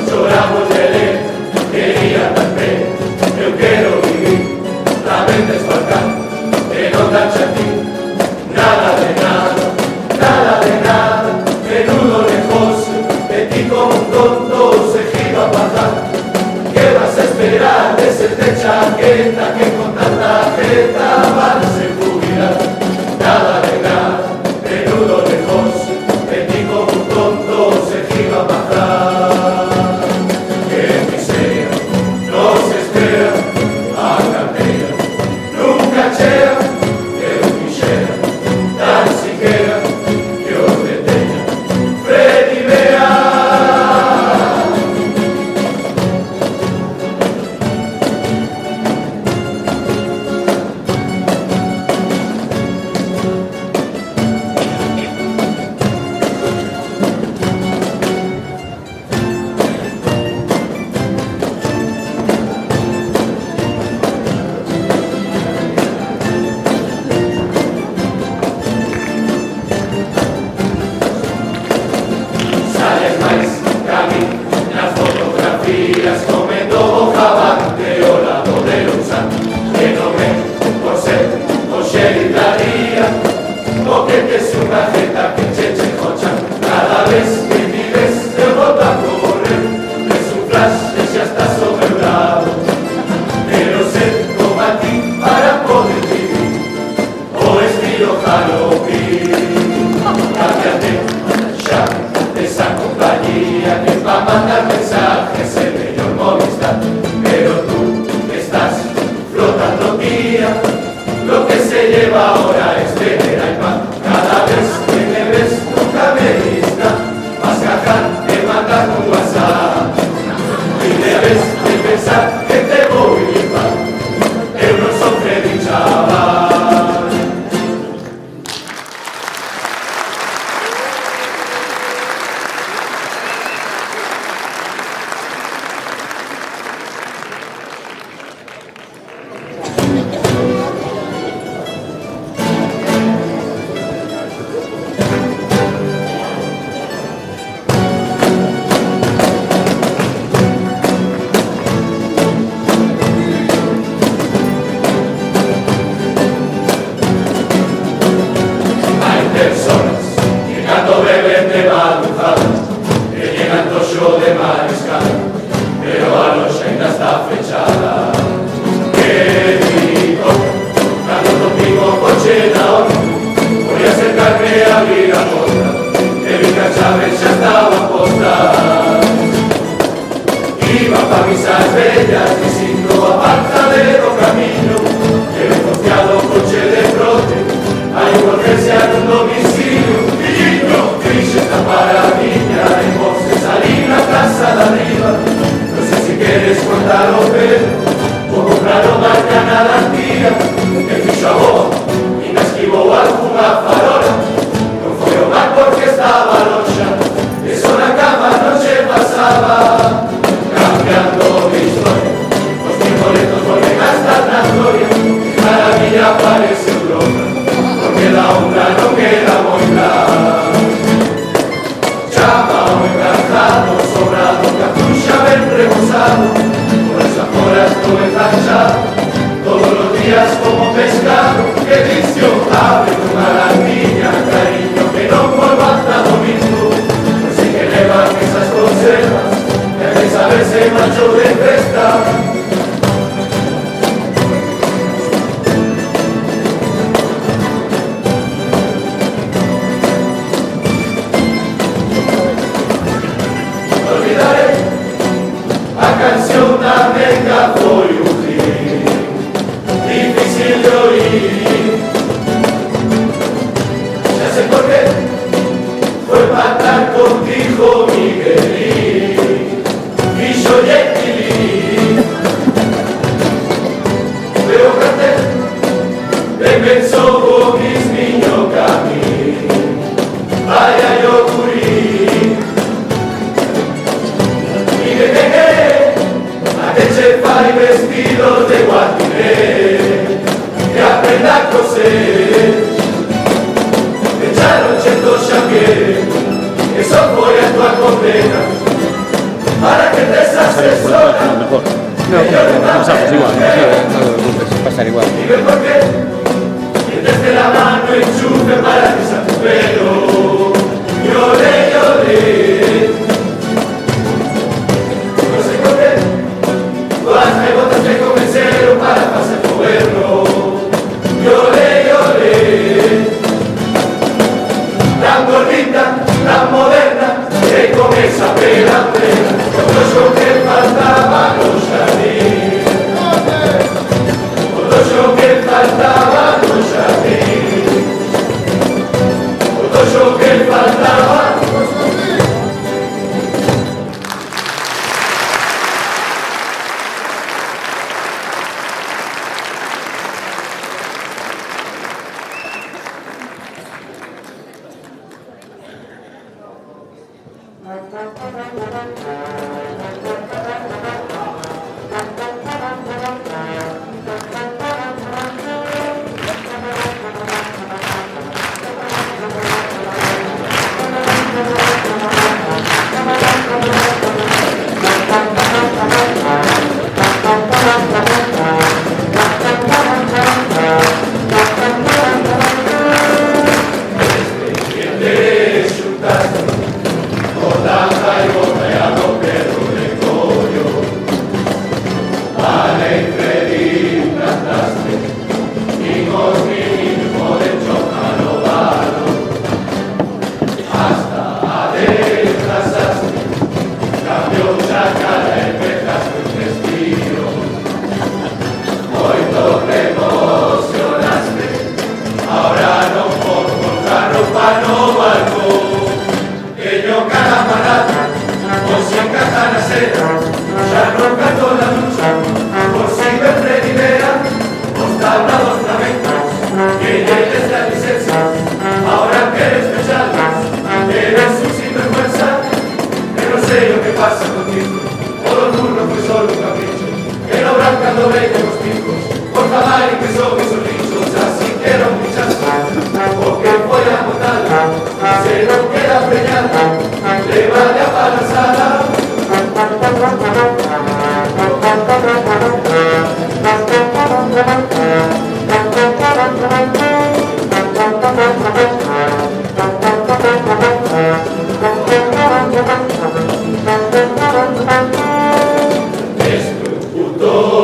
Lloramos de él, quería también. jeta que con tanta jeta van a ser jubilar. Nada de nada, menudo lejos, el tipo un tonto se iba a bajar. Qué miseria, nos espera a cartera, nunca chea, que un michera, tan siquiera que os detenga. Freddy Vea. Sales máis cami nas fotografías comendo bojavante o lado de Luzán, que non é por ser o xeridaría o que tes unha jeta que che jochan. Cada vez que vives eu volto a correr, tes un flash e xa estás sobre o lado. Pero ser como a ti para poder vivir o estilo Halloween. Cámbiate xa esa compañía que va a mandar mensajes el mellor Movistar. Pero tú estás flotando, tía, lo que se lleva ahora es tener iPad. Cada vez que me ves nunca me vista, vas a cajar de mandar un WhatsApp y debes de pensar que te voy a limpar. Eu non son Freddy, chaval. Personas que cando beben de madrugada que llegan do show de mariscal, pero a noche ainda está fechada. Que rico, cando topico o coche na hora, voy a acercarme a abrir a porta, que vi que a chave xa estaba posta. Iba pa misas bellas dicindo aparta de do camino, que me confiado o coche de frote. Hay urgencia en un domicilio, niño, triste esta maravilla, en vos de salir a casa de arriba. No sé si quieres cortar o pelo, o comprar o marca nada tía, que ficho a vos, y me esquivó alguna farola. No fue o mal porque estaba locha, eso na cama no se pasaba. Cambiando de historia, los boletos vuelven a estar na gloria, maravilla parece Europa. Que la honra no queda muy clara. Chapa o encantado, sobrado, cartucha bien rebosado, por esas horas todo enganchado, todos los días como pescado. Que vicio abre tu maravilla, cariño, que no vuelva hasta domingo. Así que llevan esas conservas, que hay que saberse macho de festa. A canción da Venga foi un hit, difícil de oír. Ya sé por qué, fue para estar contigo Miguelín, y yo Yequilín. Pero canté, te pensó vos mis niños camín, vaya yo curí. Y me dejé a que chefa y vestidos de guatiré, que aprenda a coser. Me echaron cheto champier, eso fue a tu condena, para que te asesora. Mejor. No, pasamos igual, no te pasar igual. Y ve por qué, y desde la mano enchufe para que se tu pelo. Lloré, lloré. No sé por qué, todas me botas me convencieron para Destructor